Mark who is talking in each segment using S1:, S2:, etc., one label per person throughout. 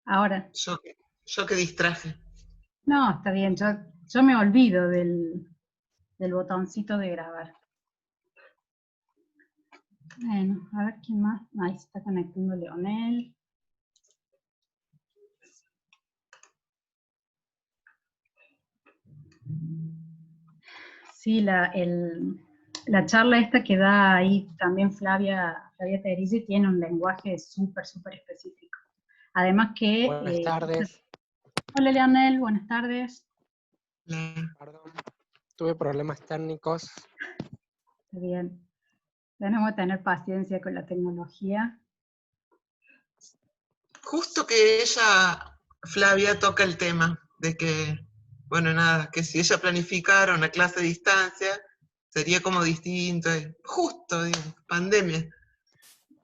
S1: Ahora.
S2: Yo que distraje.
S1: No, está bien, yo me olvido del botoncito de grabar. Bueno, a ver quién más. Ahí se está conectando Leonel. Sí, la charla esta que da ahí también Flavia Terizzi tiene un lenguaje súper específico. Además que...
S3: Buenas tardes.
S1: Hola Leonel, buenas tardes.
S3: Perdón, tuve problemas técnicos.
S1: Está bien. Tenemos que tener paciencia con la tecnología.
S2: Justo que Flavia, toca el tema de que, bueno, nada, que si ella planificara una clase a distancia, sería como distinto. Justo, digo, pandemia.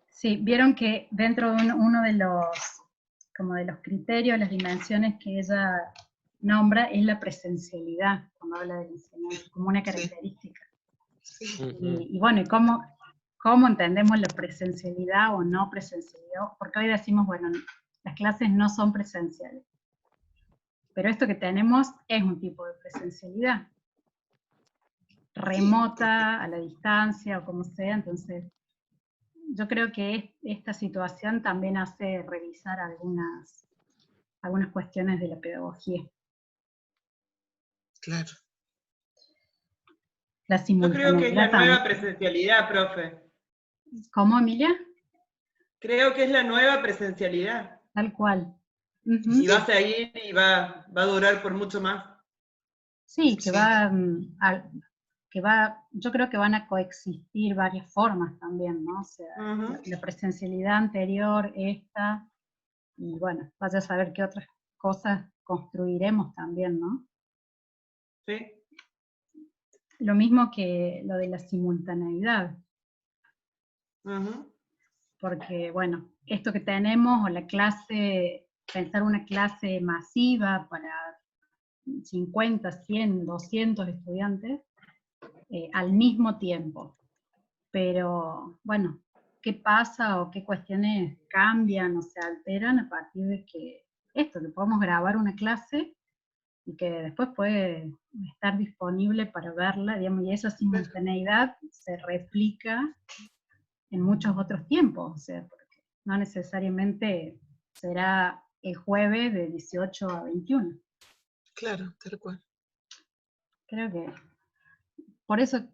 S1: Sí, vieron que dentro de uno de los criterios, las dimensiones que ella nombra es la presencialidad, cuando habla de la enseñanza, como una característica.
S2: Sí.
S1: Y bueno, ¿y cómo entendemos la presencialidad o no presencialidad? Porque hoy decimos, bueno, las clases no son presenciales. Pero esto que tenemos es un tipo de presencialidad. Remota, a la distancia o como sea, entonces... Yo creo que esta situación también hace revisar algunas cuestiones de la pedagogía.
S2: Claro.
S1: La
S4: Yo creo que es la
S1: simultaneidad
S4: nueva
S1: también.
S4: presencialidad, profe.
S1: ¿Cómo, Emilia?
S4: Creo que es la nueva presencialidad.
S1: Tal cual.
S4: Y va a seguir y va a durar por mucho más.
S1: Sí, que va, yo creo que van a coexistir varias formas también, ¿no? O sea, la presencialidad anterior, esta, y bueno, vaya a saber qué otras cosas construiremos también, ¿no?
S4: Sí.
S1: Lo mismo que lo de la simultaneidad. Porque, bueno, esto que tenemos, o la clase, pensar una clase masiva para 50, 100, 200 estudiantes, al mismo tiempo. Pero, bueno, ¿qué pasa o qué cuestiones cambian o se alteran a partir de que podemos grabar una clase y que después puede estar disponible para verla, digamos, y esa simultaneidad se replica en muchos otros tiempos, o sea, porque no necesariamente será el jueves de 18 a 21.
S2: Claro, tal cual.
S1: Creo que, por eso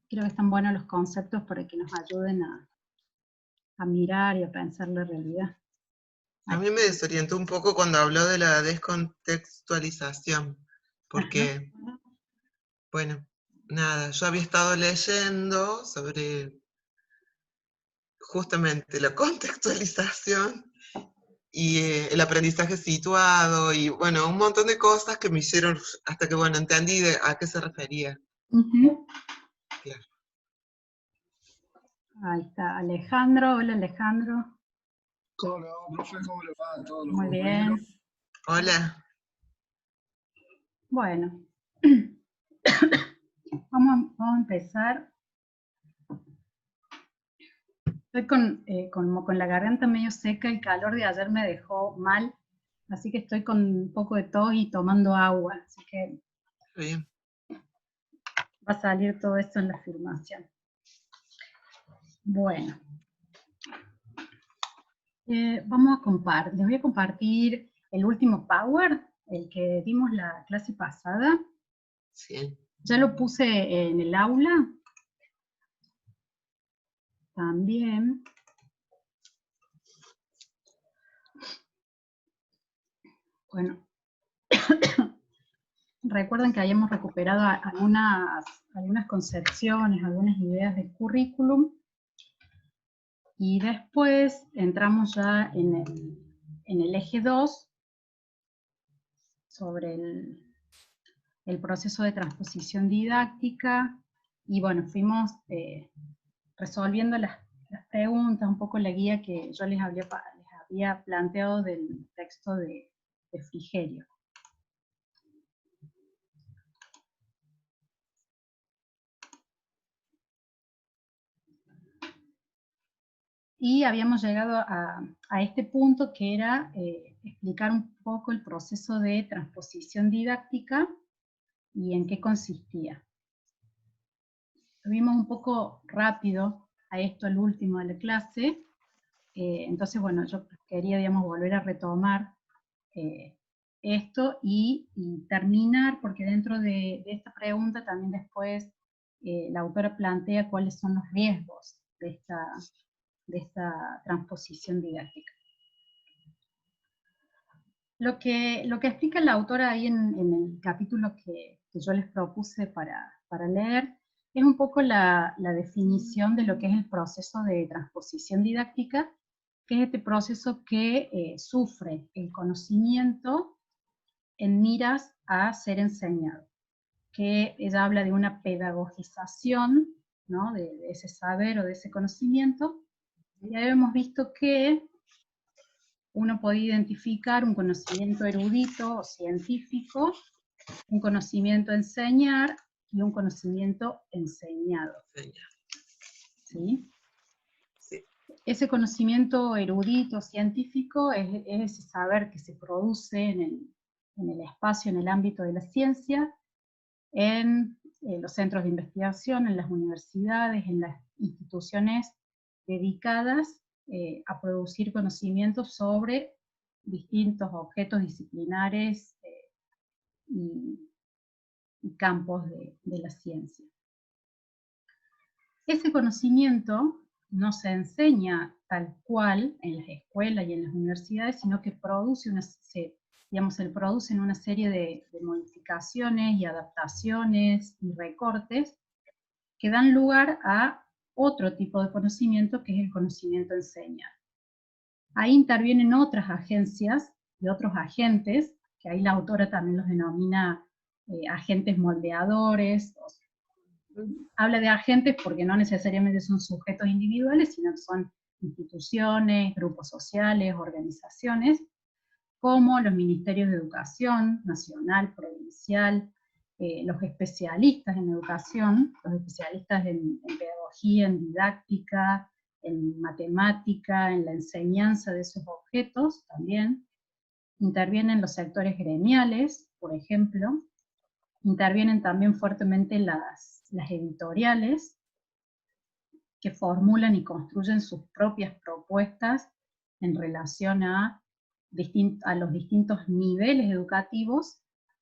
S1: creo que están buenos los conceptos para que nos ayuden a mirar y a pensar la realidad.
S2: A mí me desorientó un poco cuando habló de la descontextualización, porque, bueno, nada, yo había estado leyendo sobre justamente la contextualización y el aprendizaje situado, y bueno, un montón de cosas que me hicieron, hasta que, bueno, entendí a qué se refería. Claro.
S1: Ahí está Alejandro. Hola, Alejandro.
S5: Hola, profe, ¿cómo le va a todos los
S1: Muy
S5: compañeros?
S1: bien.
S2: Hola.
S1: Bueno, vamos a empezar. Estoy con la garganta medio seca, el calor de ayer me dejó mal, así que estoy con un poco de tos y tomando agua, así que
S2: Bien.
S1: va a salir todo esto en la filmación. Bueno, les voy a compartir el último Power, el que dimos la clase pasada.
S2: Sí.
S1: Ya lo puse en el aula. También. Bueno, recuerden que habíamos recuperado algunas concepciones, algunas ideas del currículum, y después entramos ya en el eje 2, sobre el proceso de transposición didáctica, y bueno, fuimos resolviendo las preguntas, un poco la guía que yo les había planteado del texto de Frigerio. Y habíamos llegado a este punto que era explicar un poco el proceso de transposición didáctica y en qué consistía. Lo vimos un poco rápido a esto, el último de la clase, entonces bueno, yo quería, digamos, volver a retomar esto y terminar, porque dentro de esta pregunta también después la autora plantea cuáles son los riesgos de esta transposición didáctica. Lo que explica la autora ahí en el capítulo que yo les propuse para leer, es un poco la definición de lo que es el proceso de transposición didáctica, que es este proceso que sufre el conocimiento en miras a ser enseñado, que ella habla de una pedagogización, ¿no?, de ese saber o de ese conocimiento. Ya hemos visto que uno puede identificar un conocimiento erudito o científico, un conocimiento a enseñar y un conocimiento enseñado. ¿Sí?
S2: Sí.
S1: Ese conocimiento erudito, científico, es ese saber que se produce en el espacio, en el ámbito de la ciencia, en los centros de investigación, en las universidades, en las instituciones dedicadas a producir conocimientos sobre distintos objetos disciplinares y campos de la ciencia. Ese conocimiento no se enseña tal cual en las escuelas y en las universidades, sino que se producen una serie de modificaciones y adaptaciones y recortes que dan lugar a otro tipo de conocimiento, que es el conocimiento enseñado. Ahí intervienen otras agencias y otros agentes, que ahí la autora también los denomina agentes moldeadores. Habla de agentes porque no necesariamente son sujetos individuales, sino que son instituciones, grupos sociales, organizaciones, como los ministerios de educación nacional, provincial, los especialistas en educación, los especialistas en pedagogía, en didáctica, en matemática, en la enseñanza de esos objetos también. Intervienen los sectores gremiales, por ejemplo. Intervienen también fuertemente las editoriales, que formulan y construyen sus propias propuestas en relación a los distintos niveles educativos,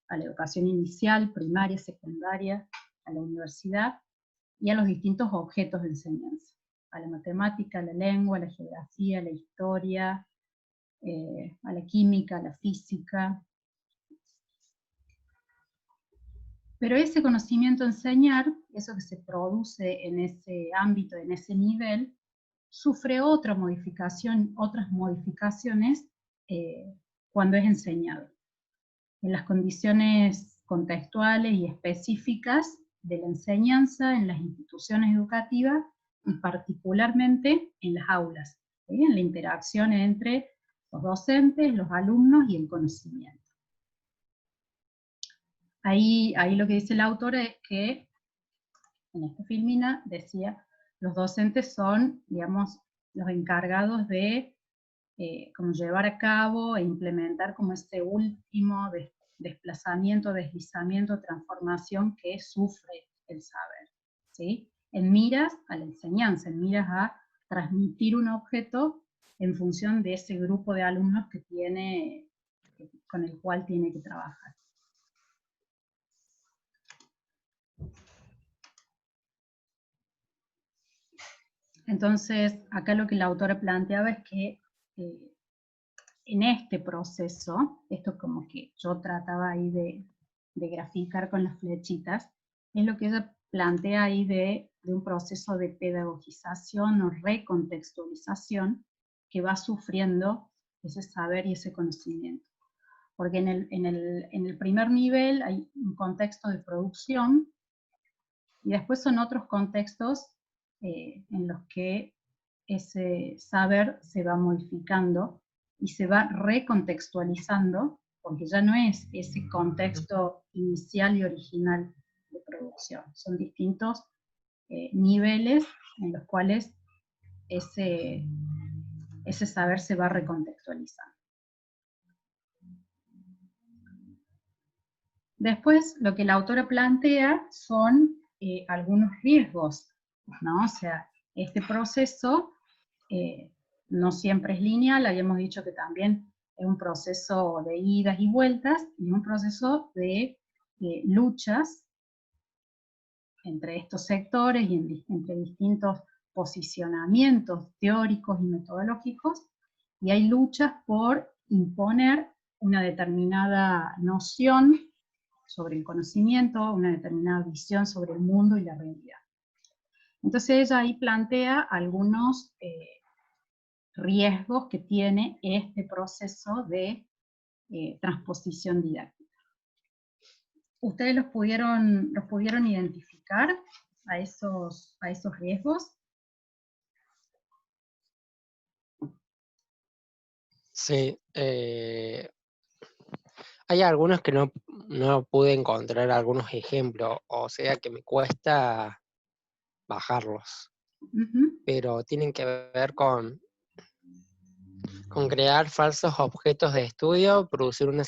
S1: a la educación inicial, primaria, secundaria, a la universidad, y a los distintos objetos de enseñanza, a la matemática, a la lengua, a la geografía, a la historia, a la química, a la física. Pero ese conocimiento a enseñar, eso que se produce en ese ámbito, en ese nivel, sufre otras modificaciones cuando es enseñado. En las condiciones contextuales y específicas de la enseñanza en las instituciones educativas, y particularmente en las aulas, ¿sí?, en la interacción entre los docentes, los alumnos y el conocimiento. Ahí lo que dice la autora es que, en esta filmina, decía, los docentes son, digamos, los encargados de como llevar a cabo e implementar como este último desplazamiento, deslizamiento, transformación que sufre el saber, ¿sí?, en miras a la enseñanza, en miras a transmitir un objeto en función de ese grupo de alumnos con el cual tiene que trabajar. Entonces, acá lo que la autora planteaba es que en este proceso, esto como que yo trataba ahí de graficar con las flechitas, es lo que ella plantea ahí de un proceso de pedagogización o recontextualización que va sufriendo ese saber y ese conocimiento. Porque en el primer nivel hay un contexto de producción, y después son otros contextos en los que ese saber se va modificando y se va recontextualizando, porque ya no es ese contexto inicial y original de producción. Son distintos niveles en los cuales ese saber se va recontextualizando. Después, lo que la autora plantea son algunos riesgos, ¿no? O sea, este proceso no siempre es lineal, habíamos dicho que también es un proceso de idas y vueltas, y un proceso de luchas entre estos sectores y entre distintos posicionamientos teóricos y metodológicos, y hay luchas por imponer una determinada noción sobre el conocimiento, una determinada visión sobre el mundo y la realidad. Entonces ella ahí plantea algunos riesgos que tiene este proceso de transposición didáctica. ¿Ustedes los pudieron identificar a esos riesgos?
S3: Sí, hay algunos que no pude encontrar algunos ejemplos, o sea que me cuesta bajarlos, pero tienen que ver con crear falsos objetos de estudio, producir una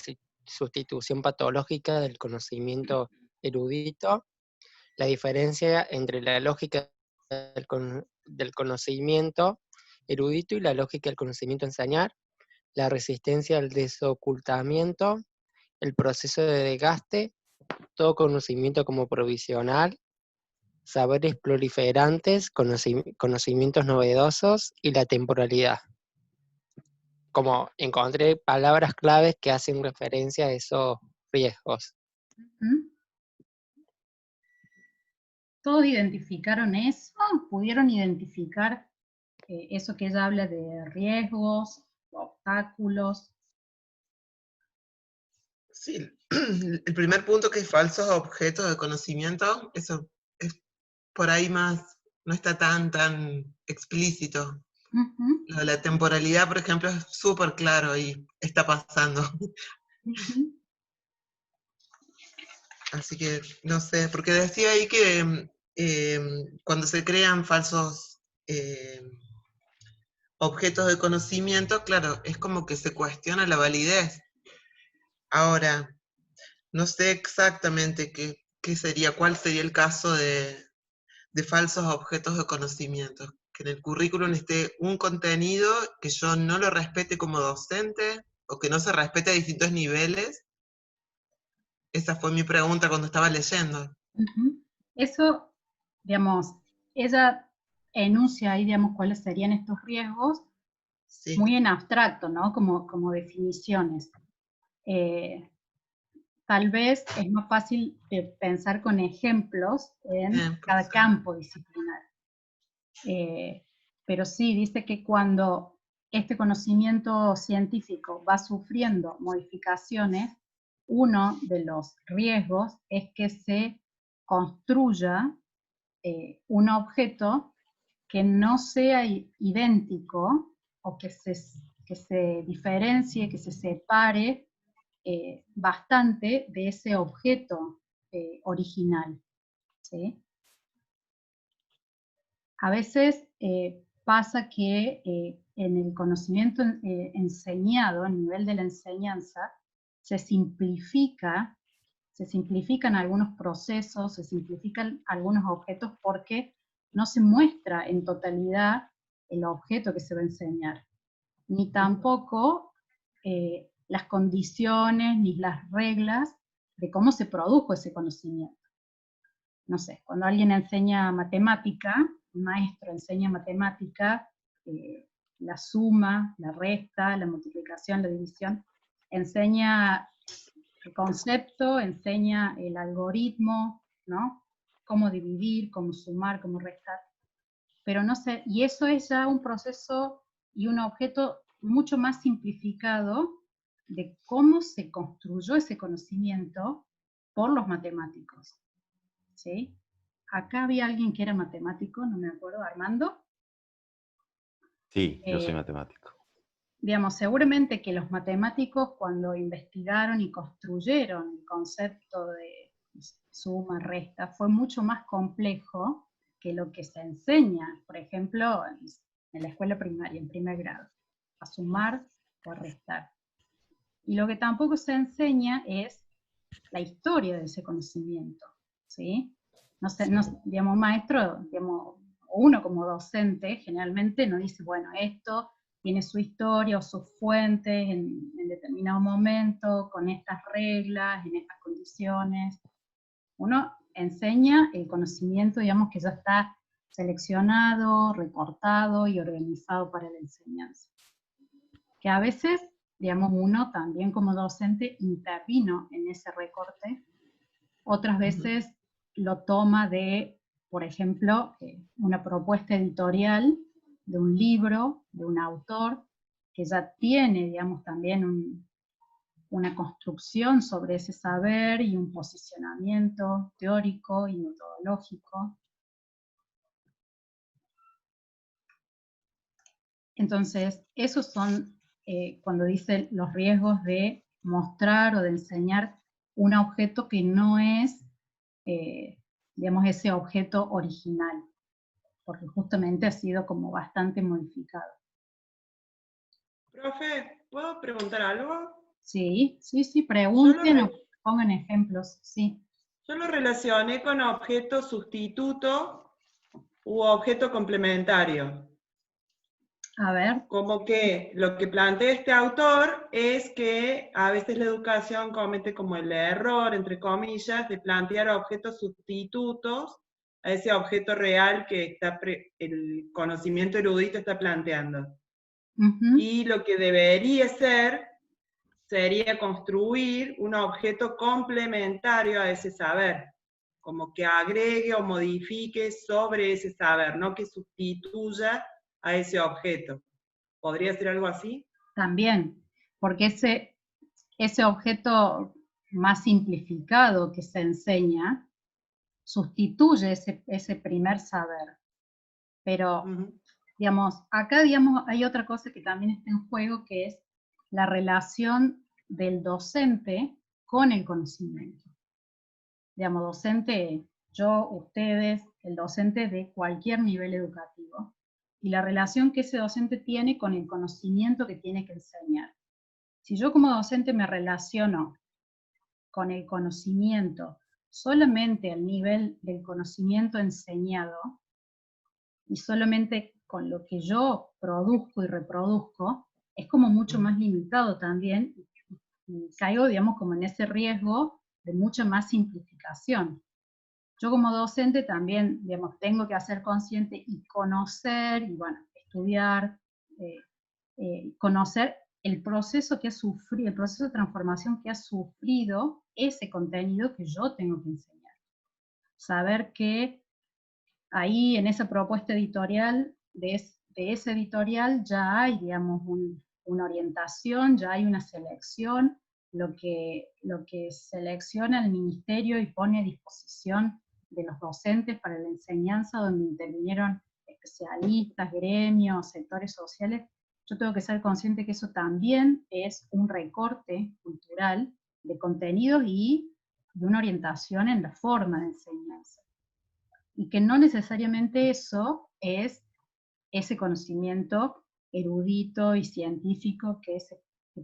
S3: sustitución patológica del conocimiento erudito, la diferencia entre la lógica del conocimiento erudito y la lógica del conocimiento a enseñar, la resistencia al desocultamiento, el proceso de desgaste, todo conocimiento como provisional, saberes proliferantes, conocimientos novedosos y la temporalidad. Como encontré palabras claves que hacen referencia a esos riesgos.
S1: ¿Todos identificaron eso? ¿Pudieron identificar eso que ella habla de riesgos, obstáculos?
S2: Sí, el primer punto que es falsos objetos de conocimiento, eso es por ahí más, no está tan explícito. Lo de la temporalidad, por ejemplo, es súper claro y está pasando. Así que, no sé, porque decía ahí que cuando se crean falsos objetos de conocimiento, claro, es como que se cuestiona la validez. Ahora, no sé exactamente cuál sería el caso de falsos objetos de conocimiento. Que en el currículum esté un contenido que yo no lo respete como docente, o que no se respete a distintos niveles. Esa fue mi pregunta cuando estaba leyendo.
S1: Eso, digamos, ella enuncia ahí, digamos, cuáles serían estos riesgos, sí, muy en abstracto, ¿no? Como definiciones. Tal vez es más fácil pensar con ejemplos en cada campo disciplinar. Pero sí, dice que cuando este conocimiento científico va sufriendo modificaciones, uno de los riesgos es que se construya un objeto que no sea idéntico o que se diferencie, que se separe bastante de ese objeto original, ¿sí? A veces pasa que en el conocimiento enseñado, a nivel de la enseñanza, se simplifican algunos procesos, se simplifican algunos objetos porque no se muestra en totalidad el objeto que se va a enseñar, ni tampoco las condiciones ni las reglas de cómo se produjo ese conocimiento. No sé, cuando alguien enseña matemática, un maestro enseña matemática, la suma, la resta, la multiplicación, la división, enseña el concepto, enseña el algoritmo, ¿no? Cómo dividir, cómo sumar, cómo restar. Pero no sé, y eso es ya un proceso y un objeto mucho más simplificado de cómo se construyó ese conocimiento por los matemáticos, ¿sí? Acá había alguien que era matemático, no me acuerdo, Armando.
S6: Sí, yo soy matemático.
S1: Digamos, seguramente que los matemáticos cuando investigaron y construyeron el concepto de suma, resta, fue mucho más complejo que lo que se enseña, por ejemplo, en la escuela primaria, en primer grado, a sumar o a restar. Y lo que tampoco se enseña es la historia de ese conocimiento, ¿sí? No sé, digamos, maestro, digamos, uno como docente generalmente no dice, bueno, esto tiene su historia o sus fuentes en determinado momento, con estas reglas, en estas condiciones. Uno enseña el conocimiento, digamos, que ya está seleccionado, recortado y organizado para la enseñanza. Que a veces, digamos, uno también como docente intervino en ese recorte, otras veces lo toma de, por ejemplo, una propuesta editorial de un libro, de un autor, que ya tiene, digamos, también una construcción sobre ese saber y un posicionamiento teórico y metodológico. Entonces, esos son, cuando dice los riesgos de mostrar o de enseñar un objeto que no es, digamos, ese objeto original, porque justamente ha sido como bastante modificado.
S4: Profe, ¿puedo preguntar algo?
S1: Sí, pregunten o pongan ejemplos, sí.
S4: Yo lo relacioné con objeto sustituto u objeto complementario.
S1: A ver.
S4: Como que lo que plantea este autor es que a veces la educación comete como el error, entre comillas, de plantear objetos sustitutos a ese objeto real que el conocimiento erudito está planteando. Y lo que debería ser sería construir un objeto complementario a ese saber, como que agregue o modifique sobre ese saber, no que sustituya a ese objeto. ¿Podría ser algo así?
S1: También, porque ese objeto más simplificado que se enseña sustituye ese primer saber. Pero, digamos, acá hay otra cosa que también está en juego, que es la relación del docente con el conocimiento. Digamos, docente, yo, ustedes, el docente de cualquier nivel educativo, y la relación que ese docente tiene con el conocimiento que tiene que enseñar. Si yo como docente me relaciono con el conocimiento solamente al nivel del conocimiento enseñado, y solamente con lo que yo produzco y reproduzco, es como mucho más limitado también, y caigo, digamos, como en ese riesgo de mucha más simplificación. Yo como docente también, digamos, tengo que hacer consciente y conocer, y bueno, estudiar, conocer el proceso que ha sufrido, el proceso de transformación que ha sufrido ese contenido que yo tengo que enseñar. Saber que ahí en esa propuesta editorial, de ese editorial ya hay, digamos, una orientación, ya hay una selección, lo que selecciona el ministerio y pone a disposición de los docentes para la enseñanza, donde intervinieron especialistas, gremios, sectores sociales. Yo tengo que ser consciente que eso también es un recorte cultural de contenidos y de una orientación en la forma de enseñanza. Y que no necesariamente eso es ese conocimiento erudito y científico que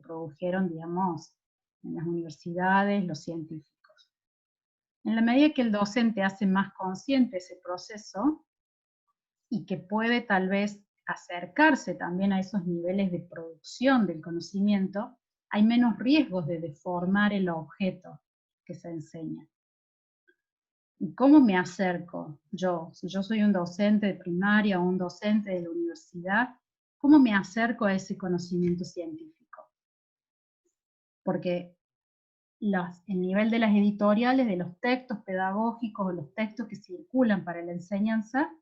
S1: produjeron, digamos, en las universidades, los científicos. En la medida que el docente hace más consciente ese proceso, y que puede tal vez acercarse también a esos niveles de producción del conocimiento, hay menos riesgos de deformar el objeto que se enseña. ¿Y cómo me acerco yo? Si yo soy un docente de primaria o un docente de la universidad, ¿cómo me acerco a ese conocimiento científico? Porque el nivel de las editoriales, de los textos pedagógicos o los textos que circulan para la enseñanza,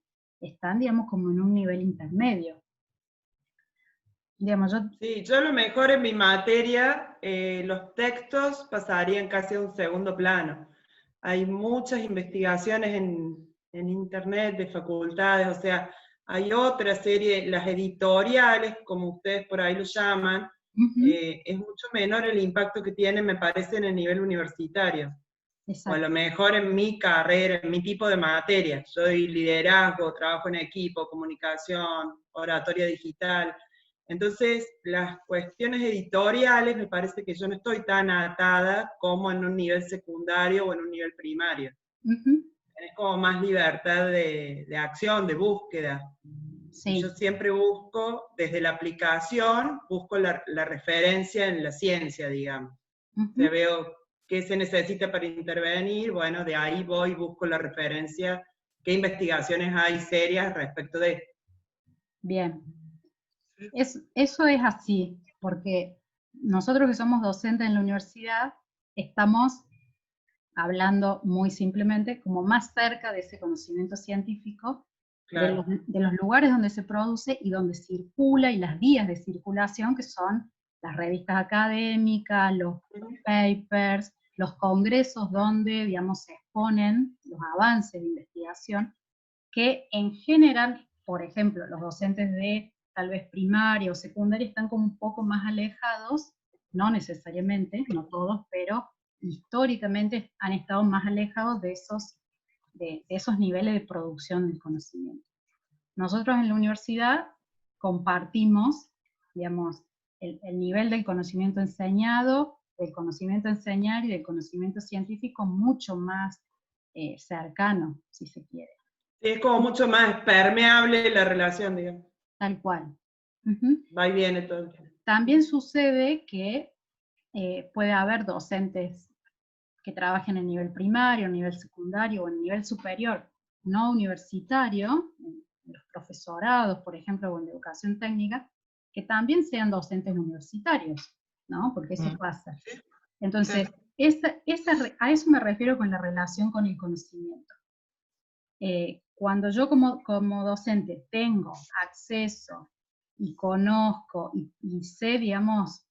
S1: están, digamos, como en un nivel intermedio. Digamos,
S4: yo a lo mejor en mi materia los textos pasarían casi a un segundo plano. Hay muchas investigaciones en internet de facultades, o sea, hay otra serie, las editoriales, como ustedes por ahí lo llaman, es mucho menor el impacto que tienen, me parece, en el nivel universitario. Exacto. O a lo mejor en mi carrera, en mi tipo de materia. Soy liderazgo, trabajo en equipo, comunicación, oratoria digital. Entonces, las cuestiones editoriales, me parece que yo no estoy tan atada como en un nivel secundario o en un nivel primario. Tenés como más libertad de acción, de búsqueda.
S1: Sí.
S4: Yo siempre busco, desde la aplicación, busco la referencia en la ciencia, digamos. Te veo qué se necesita para intervenir, bueno, de ahí voy, busco la referencia, qué investigaciones hay serias respecto de...
S1: Bien. Eso es así, porque nosotros que somos docentes en la universidad, estamos hablando muy simplemente como más cerca de ese conocimiento científico,
S4: Claro.
S1: de los lugares donde se produce y donde circula, y las vías de circulación, que son las revistas académicas, los papers, los congresos donde, digamos, se exponen los avances de investigación, que en general, por ejemplo, los docentes de tal vez primaria o secundaria están como un poco más alejados, no necesariamente, no todos, pero históricamente han estado más alejados de esos niveles de producción del conocimiento. Nosotros en la universidad compartimos, digamos, el nivel del conocimiento enseñado, del conocimiento a enseñar y del conocimiento científico mucho más cercano, si se quiere.
S4: Sí, es como mucho más permeable la relación, digamos.
S1: Tal cual.
S4: Va y viene todo el tiempo.
S1: También sucede que puede haber docentes que trabajen en nivel primario, en nivel secundario o en nivel superior, no universitario, en los profesorados, por ejemplo, o en educación técnica, que también sean docentes universitarios, ¿no? Porque eso pasa. Entonces, a eso me refiero con la relación con el conocimiento. Cuando yo como docente tengo acceso y conozco y sé, digamos,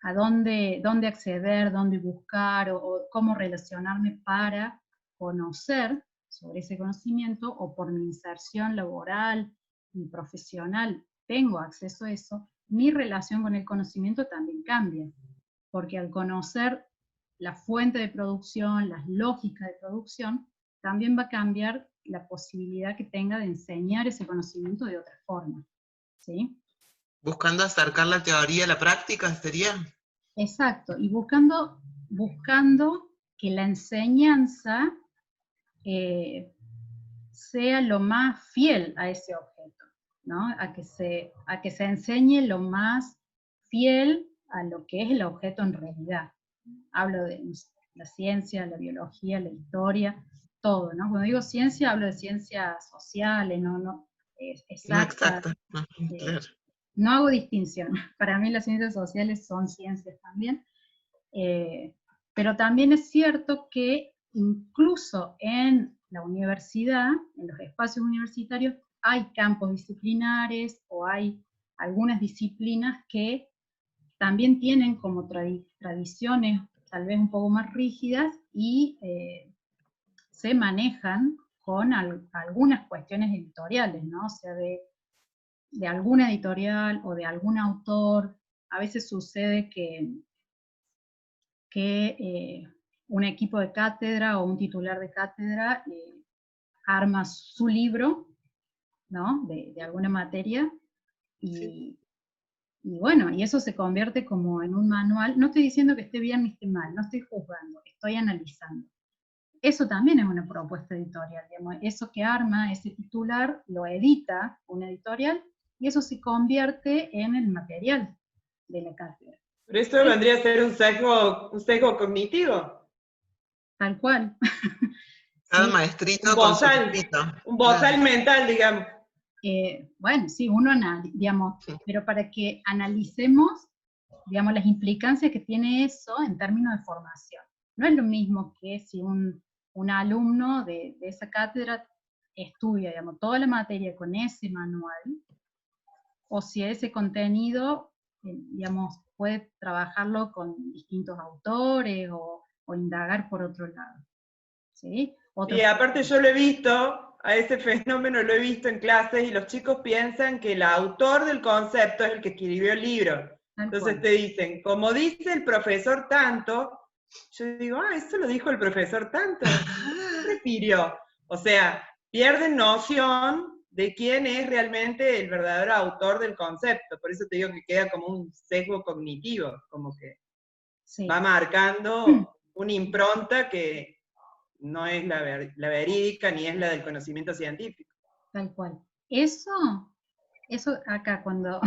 S1: a dónde acceder, dónde buscar o cómo relacionarme para conocer sobre ese conocimiento, o por mi inserción laboral y profesional tengo acceso a eso, mi relación con el conocimiento también cambia, porque al conocer la fuente de producción, las lógicas de producción, también va a cambiar la posibilidad que tenga de enseñar ese conocimiento de otra forma, ¿sí?
S2: Buscando acercar la teoría a la práctica, ¿sería?
S1: Exacto, y buscando que la enseñanza sea lo más fiel a ese objeto, ¿no? A que se enseñe lo más fiel a lo que es el objeto en realidad. Hablo de la ciencia, la biología, la historia, todo, ¿no? Cuando digo ciencia, hablo de ciencias sociales, no exactas.
S2: No, claro.
S1: No hago distinción. Para mí las ciencias sociales son ciencias también. Pero también es cierto que incluso en la universidad, en los espacios universitarios, hay campos disciplinares o hay algunas disciplinas que también tienen como tradiciones tal vez un poco más rígidas y se manejan con algunas cuestiones editoriales, ¿no? O sea, de alguna editorial o de algún autor. A veces sucede que un equipo de cátedra o un titular de cátedra arma su libro, ¿no? de alguna materia, y bueno, y eso se convierte como en un manual. No estoy diciendo que esté bien ni esté mal, no estoy juzgando, estoy analizando. Eso también es una propuesta editorial, digamos. Eso que arma ese titular lo edita una editorial y eso se convierte en el material de la cátedra.
S4: Pero esto vendría a ser un sesgo cognitivo.
S1: Tal cual.
S2: Cada
S1: Sí.
S2: maestrito
S4: Un
S2: con su
S4: bozal,
S2: librito.
S4: un bozal
S2: Claro.
S4: mental, digamos.
S1: Bueno, sí, uno digamos, pero para que analicemos, digamos, las implicancias que tiene eso en términos de formación. No es lo mismo que si un alumno de esa cátedra estudia, digamos, toda la materia con ese manual, o si ese contenido, digamos, puede trabajarlo con distintos autores o indagar por otro lado. ¿Sí?
S4: Y aparte yo lo he visto, a ese fenómeno lo he visto en clases, y los chicos piensan que el autor del concepto es el que escribió el libro. Entonces te dicen, como dice el profesor tanto, yo digo, eso lo dijo el profesor tanto, ¿a qué se refirió? O sea, pierden noción de quién es realmente el verdadero autor del concepto. Por eso te digo que queda como un sesgo cognitivo, como que
S1: Sí.
S4: va marcando una impronta que no es la verídica ni es la del conocimiento científico.
S1: Tal cual. Eso acá cuando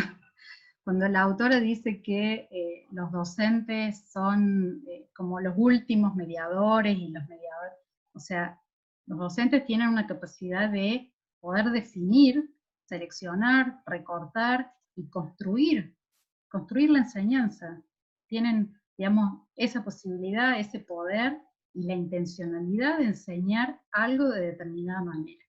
S1: la autora dice que los docentes son como los últimos mediadores y los mediadores, o sea, los docentes tienen una capacidad de poder definir, seleccionar, recortar y construir la enseñanza. Tienen, digamos, esa posibilidad, ese poder y la intencionalidad de enseñar algo de determinada manera.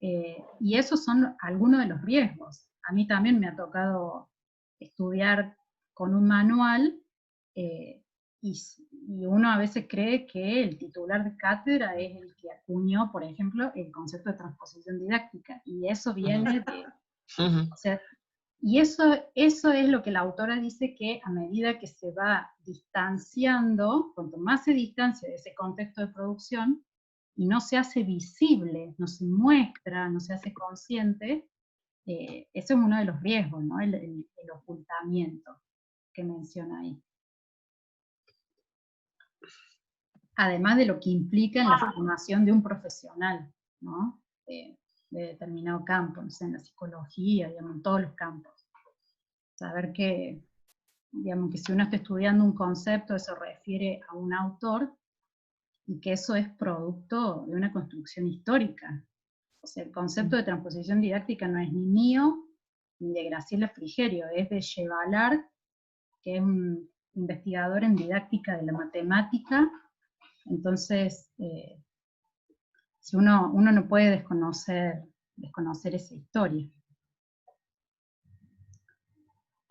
S1: Y esos son algunos de los riesgos. A mí también me ha tocado estudiar con un manual y uno a veces cree que el titular de cátedra es el que acuñó, por ejemplo, el concepto de transposición didáctica, y eso viene de... O sea, y eso es lo que la autora dice, que a medida que se va distanciando, cuanto más se distancia de ese contexto de producción, y no se hace visible, no se muestra, no se hace consciente, ese es uno de los riesgos, ¿no? El ocultamiento que menciona ahí. Además de lo que implica en la formación de un profesional, ¿no? De determinado campo, no sé, en la psicología, digamos, en todos los campos. Saber que, digamos, que si uno está estudiando un concepto, eso refiere a un autor, y que eso es producto de una construcción histórica. O sea, el concepto de transposición didáctica no es ni mío, ni de Graciela Frigerio, es de Chevalard, que es un investigador en didáctica de la matemática. Entonces, si uno no puede desconocer esa historia.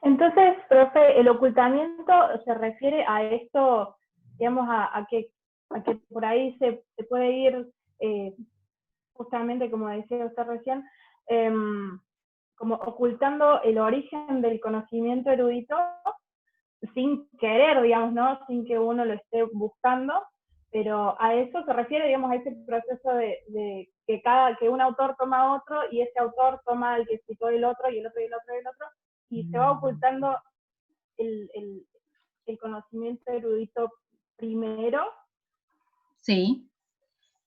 S7: Entonces, profe, el ocultamiento se refiere a esto, digamos, a que por ahí se puede ir, justamente como decía usted recién, como ocultando el origen del conocimiento erudito sin querer, digamos, ¿no? Sin que uno lo esté buscando, pero a eso se refiere, digamos, a ese proceso de que un autor toma a otro, y ese autor toma al que citó el otro, y el otro, y el otro, y el otro, y se va ocultando el conocimiento erudito primero.
S1: Sí.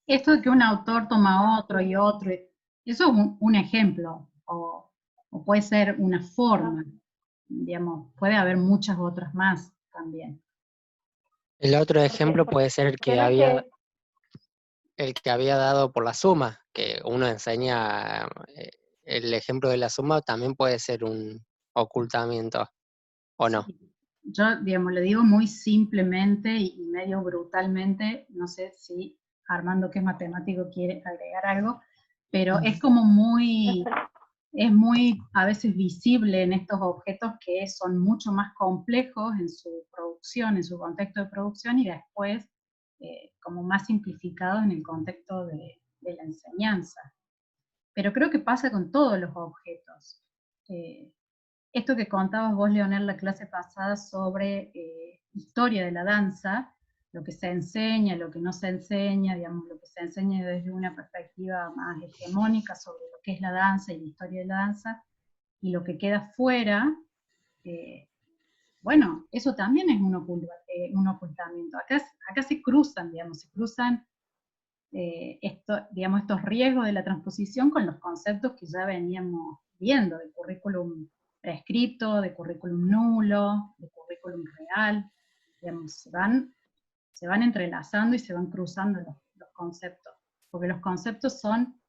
S1: Esto de que un autor toma otro y otro, eso es un ejemplo, o puede ser una forma, digamos, puede haber muchas otras más también.
S3: El otro ejemplo puede ser el que había dado por la suma, que uno enseña, el ejemplo de la suma también puede ser un ocultamiento, ¿o no?
S1: Sí. Yo, digamos, le digo muy simplemente y medio brutalmente, no sé si Armando, que es matemático, quiere agregar algo, pero es como muy a veces visible en estos objetos que son mucho más complejos en su producción, en su contexto de producción, y después como más simplificados en el contexto de la enseñanza. Pero creo que pasa con todos los objetos. Esto que contabas vos, Leonel, la clase pasada sobre historia de la danza, lo que se enseña, lo que no se enseña, digamos, lo que se enseña desde una perspectiva más hegemónica sobre lo que es la danza y la historia de la danza, y lo que queda fuera, bueno, eso también es un ocultamiento. Acá se cruzan, digamos, estos riesgos de la transposición con los conceptos que ya veníamos viendo, de currículum prescrito, de currículum nulo, de currículum real, digamos, se van entrelazando y se van cruzando los conceptos, porque los conceptos son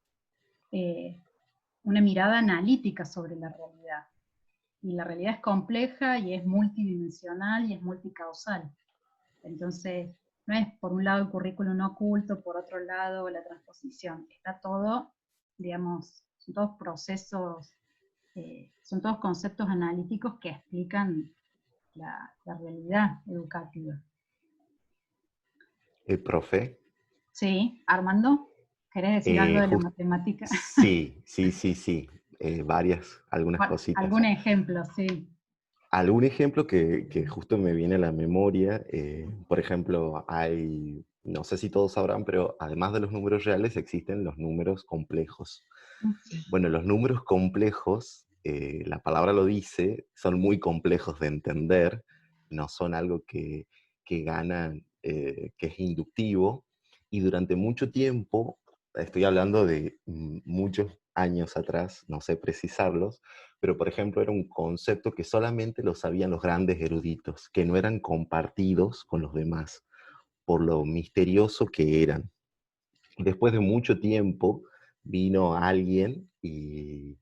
S1: una mirada analítica sobre la realidad, y la realidad es compleja y es multidimensional y es multicausal. Entonces, no es por un lado el currículum oculto, por otro lado la transposición, está todo, digamos, son todos procesos, son todos conceptos analíticos que explican la realidad educativa.
S6: Profe.
S1: Sí, Armando, ¿querés decir algo de la matemática?
S6: Sí. Algunas cositas.
S1: Algún ejemplo, sí.
S6: Algún ejemplo que justo me viene a la memoria, por ejemplo, no sé si todos sabrán, pero además de los números reales existen los números complejos. Bueno, los números complejos, la palabra lo dice, son muy complejos de entender, no son algo que ganan, que es inductivo, y durante mucho tiempo, estoy hablando de muchos años atrás, no sé precisarlos, pero por ejemplo era un concepto que solamente lo sabían los grandes eruditos, que no eran compartidos con los demás, por lo misterioso que eran. Después de mucho tiempo vino alguien y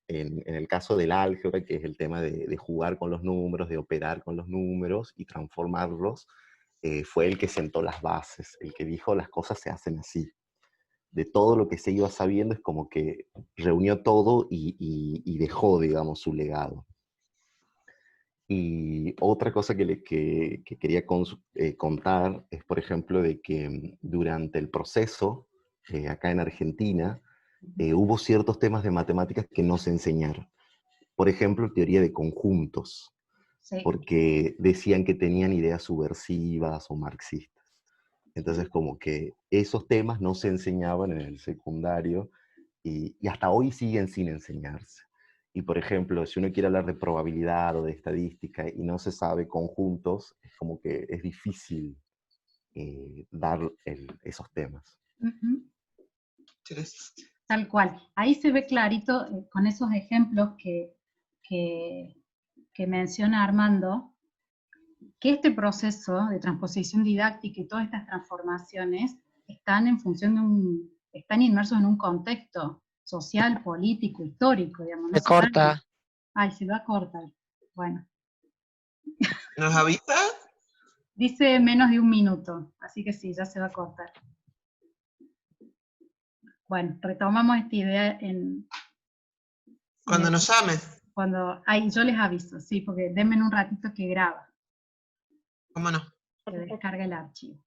S6: en el caso del álgebra, que es el tema de jugar con los números, de operar con los números y transformarlos, fue el que sentó las bases, el que dijo las cosas se hacen así. De todo lo que se iba sabiendo es como que reunió todo y dejó, digamos, su legado. Y otra cosa que quería contar es, por ejemplo, de que durante el proceso, acá en Argentina, hubo ciertos temas de matemáticas que no se enseñaron. Por ejemplo, teoría de conjuntos,
S1: Sí.
S6: porque decían que tenían ideas subversivas o marxistas. Entonces, como que esos temas no se enseñaban en el secundario y hasta hoy siguen sin enseñarse. Y por ejemplo, si uno quiere hablar de probabilidad o de estadística y no se sabe conjuntos, es como que es difícil dar esos temas.
S1: Tal cual. Ahí se ve clarito con esos ejemplos que menciona Armando, que este proceso de transposición didáctica y todas estas transformaciones están en función de están inmersos en un contexto social, político, histórico, digamos.
S3: Se corta.
S1: Ay, se va a cortar. Bueno.
S2: ¿Nos avisa?
S1: Dice menos de 1 minuto, así que sí, ya se va a cortar. Bueno, retomamos esta idea
S2: Cuando nos llames.
S1: Yo les aviso, sí, porque denme un ratito que graba.
S2: ¿Cómo no?
S1: Que descarga el archivo.